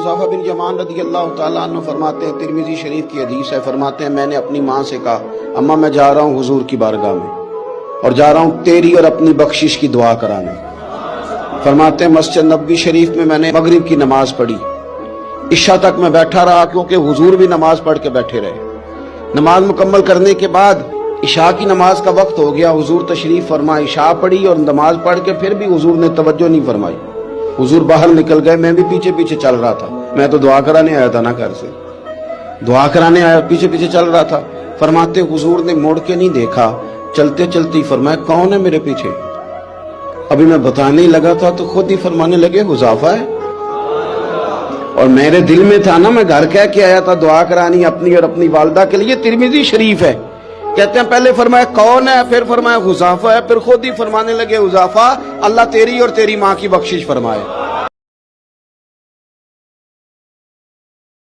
حذیفہ بن یمان رضی اللہ تعالیٰ عنہ فرماتے ہیں، ترمذی شریف کی حدیث ہے، فرماتے ہیں میں نے اپنی ماں سے کہا اماں میں جا رہا ہوں حضور کی بارگاہ میں اور جا رہا ہوں تیری اور اپنی بخشش کی دعا کرانے۔ فرماتے ہیں مسجد نبوی شریف میں میں نے مغرب کی نماز پڑھی، عشاء تک میں بیٹھا رہا کیونکہ حضور بھی نماز پڑھ کے بیٹھے رہے۔ نماز مکمل کرنے کے بعد عشاء کی نماز کا وقت ہو گیا، حضور تشریف فرما، عشاء پڑھی اور نماز پڑھ کے پھر بھی حضور نے توجہ نہیں فرمائی۔ حضور باہر نکل گئے، میں بھی پیچھے پیچھے چل رہا تھا، میں تو دعا کرانے آیا تھا نا، گھر سے دعا کرانے آیا، پیچھے پیچھے چل رہا تھا۔ فرماتے حضور نے موڑ کے نہیں دیکھا، چلتے چلتے فرمایا کون ہے میرے پیچھے؟ ابھی میں بتانے لگا تھا تو خود ہی فرمانے لگے حذیفہ ہے۔ اور میرے دل میں تھا نا، میں گھر کہہ کے آیا تھا دعا کرانی اپنی اور اپنی والدہ کے لیے، ترمذی شریف ہے۔ کہتے ہیں پہلے فرمایا کون ہے، پھر فرمایا حذیفہ ہے، پھر خود ہی فرمانے لگے حذیفہ اللہ تیری اور تیری ماں کی بخشش فرمائے۔